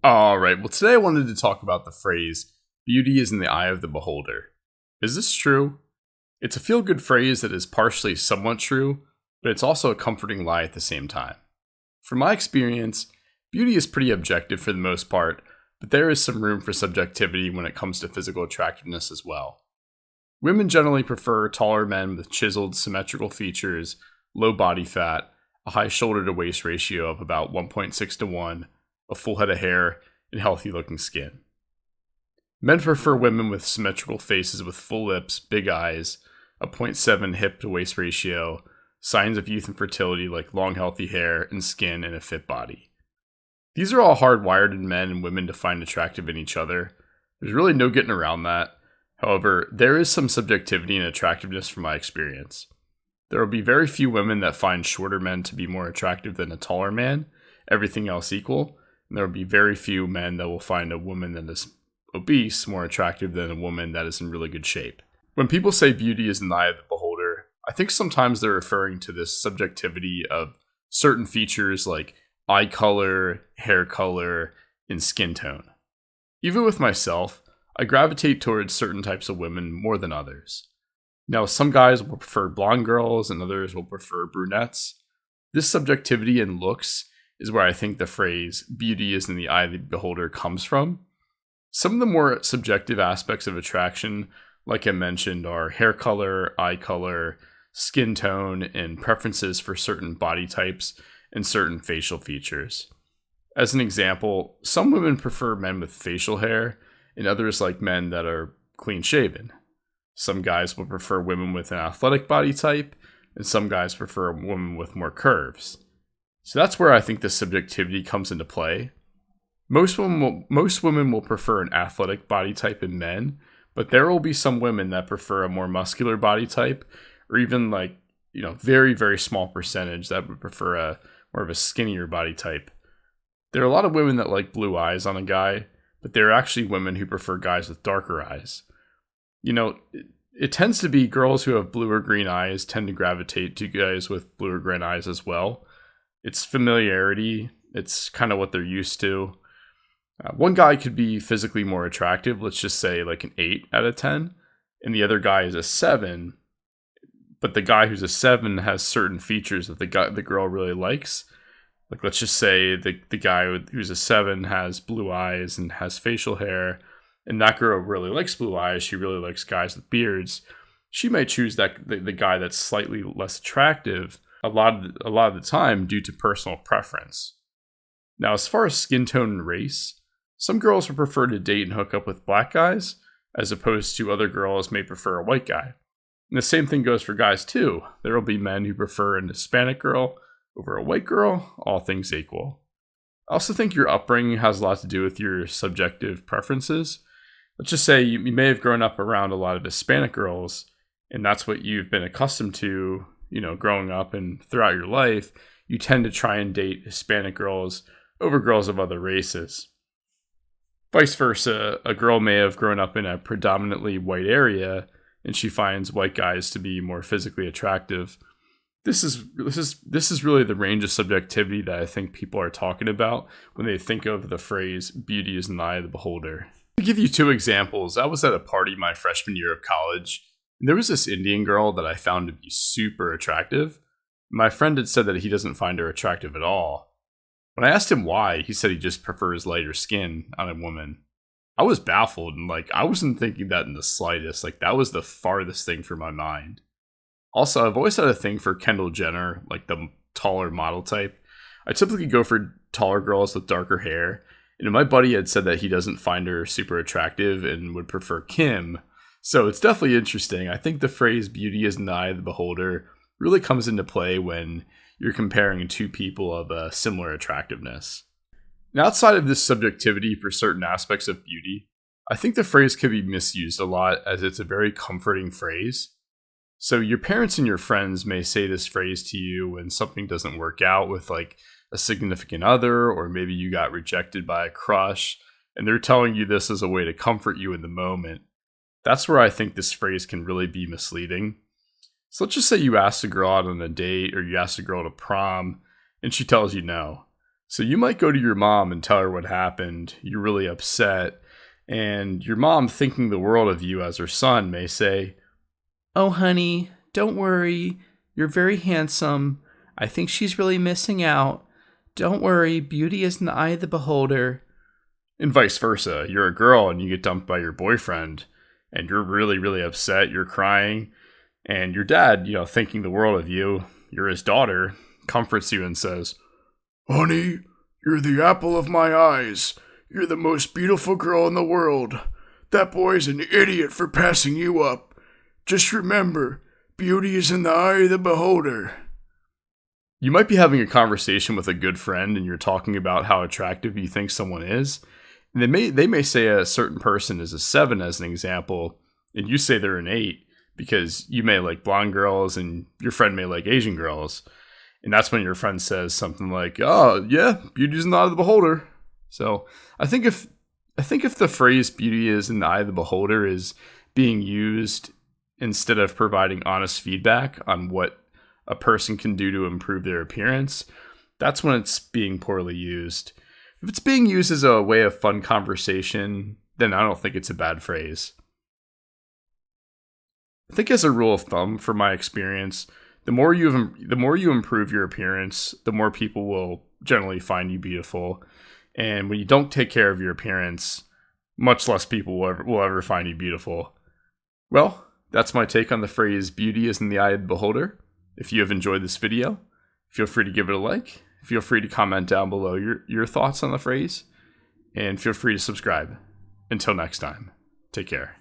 All right, well, today I wanted to talk about the phrase, beauty is in the eye of the beholder. Is this true? It's a feel good phrase that is partially somewhat true, but it's also a comforting lie at the same time. From my experience, beauty is pretty objective for the most part, but there is some room for subjectivity when it comes to physical attractiveness as well. Women generally prefer taller men with chiseled, symmetrical features, low body fat, a high shoulder to waist ratio of about 1.6 to 1, a full head of hair, and healthy looking skin. Men prefer women with symmetrical faces with full lips, big eyes, a zero point 0.7 hip to waist ratio, signs of youth and fertility like long healthy hair and skin, and a fit body. These are all hardwired in men and women to find attractive in each other. There's really no getting around that. However, there is some subjectivity and attractiveness from my experience. There will be very few women that find shorter men to be more attractive than a taller man, everything else equal, and there will be very few men that will find a woman that is obese more attractive than a woman that is in really good shape. When people say beauty is in the eye of the beholder, I think sometimes they're referring to this subjectivity of certain features like eye color, hair color, and skin tone. Even with myself, I gravitate towards certain types of women more than others. Now, some guys will prefer blonde girls and others will prefer brunettes. This subjectivity in looks is where I think the phrase beauty is in the eye of the beholder comes from. Some of the more subjective aspects of attraction, like I mentioned, are hair color, eye color, skin tone, and preferences for certain body types and certain facial features. As an example, some women prefer men with facial hair, and others like men that are clean shaven. Some guys will prefer women with an athletic body type, and some guys prefer women with more curves. So that's where I think the subjectivity comes into play. Most women will prefer an athletic body type in men, but there will be some women that prefer a more muscular body type, or even very, very small percentage that would prefer a more of a skinnier body type. There are a lot of women that like blue eyes on a guy, but there are actually women who prefer guys with darker eyes. It tends to be girls who have blue or green eyes tend to gravitate to guys with blue or green eyes as well. It's familiarity. It's kind of what they're used to. One guy could be physically more attractive, let's just say like an 8 out of 10, and the other guy is a 7, but the guy who's a 7 has certain features that the girl really likes. Like, let's just say the guy who's a 7 has blue eyes and has facial hair, and that girl really likes blue eyes. She really likes guys with beards. She might choose the guy that's slightly less attractive a lot of the time due to personal preference. Now, as far as skin tone and race, some girls would prefer to date and hook up with black guys, as opposed to other girls may prefer a white guy. And the same thing goes for guys too. There will be men who prefer an Hispanic girl over a white girl, all things equal. I also think your upbringing has a lot to do with your subjective preferences. Let's just say you may have grown up around a lot of Hispanic girls, and that's what you've been accustomed to, growing up and throughout your life. You tend to try and date Hispanic girls over girls of other races. Vice versa, a girl may have grown up in a predominantly white area, and she finds white guys to be more physically attractive. This is really the range of subjectivity that I think people are talking about when they think of the phrase "beauty is in the eye of the beholder." To give you two examples, I was at a party my freshman year of college, and there was this Indian girl that I found to be super attractive. My friend had said that he doesn't find her attractive at all. When I asked him why, he said he just prefers lighter skin on a woman. I was baffled, and I wasn't thinking that in the slightest. That was the farthest thing from my mind. Also, I've always had a thing for Kendall Jenner, the taller model type. I typically go for taller girls with darker hair, and my buddy had said that he doesn't find her super attractive and would prefer Kim. So it's definitely interesting. I think the phrase beauty is in the eye of the beholder really comes into play when you're comparing two people of a similar attractiveness. Now, outside of this subjectivity for certain aspects of beauty, I think the phrase can be misused a lot as it's a very comforting phrase. So your parents and your friends may say this phrase to you when something doesn't work out with a significant other, or maybe you got rejected by a crush, and they're telling you this as a way to comfort you in the moment. That's where I think this phrase can really be misleading. So let's just say you ask a girl out on a date, or you ask a girl to prom, and she tells you no. So you might go to your mom and tell her what happened. You're really upset. And your mom, thinking the world of you as her son, may say, "Oh, honey, don't worry. You're very handsome. I think she's really missing out. Don't worry, beauty is in the eye of the beholder." And vice versa. You're a girl and you get dumped by your boyfriend and you're really, really upset. You're crying. And your dad, thinking the world of you, you're his daughter, comforts you and says, "Honey, you're the apple of my eyes. You're the most beautiful girl in the world. That boy's an idiot for passing you up. Just remember, beauty is in the eye of the beholder." You might be having a conversation with a good friend and you're talking about how attractive you think someone is. And they may say a certain person is a 7 as an example, and you say they're an 8 because you may like blonde girls and your friend may like Asian girls. And that's when your friend says something like, "Oh, yeah, beauty's in the eye of the beholder." So I think if the phrase "beauty is in the eye of the beholder" is being used instead of providing honest feedback on what a person can do to improve their appearance, that's when it's being poorly used. If it's being used as a way of fun conversation, then I don't think it's a bad phrase. I think as a rule of thumb, from my experience, the more you improve your appearance, the more people will generally find you beautiful. And when you don't take care of your appearance, much less people will ever find you beautiful. Well, that's my take on the phrase "beauty is in the eye of the beholder." If you have enjoyed this video, feel free to give it a like. Feel free to comment down below your thoughts on the phrase. And feel free to subscribe. Until next time, take care.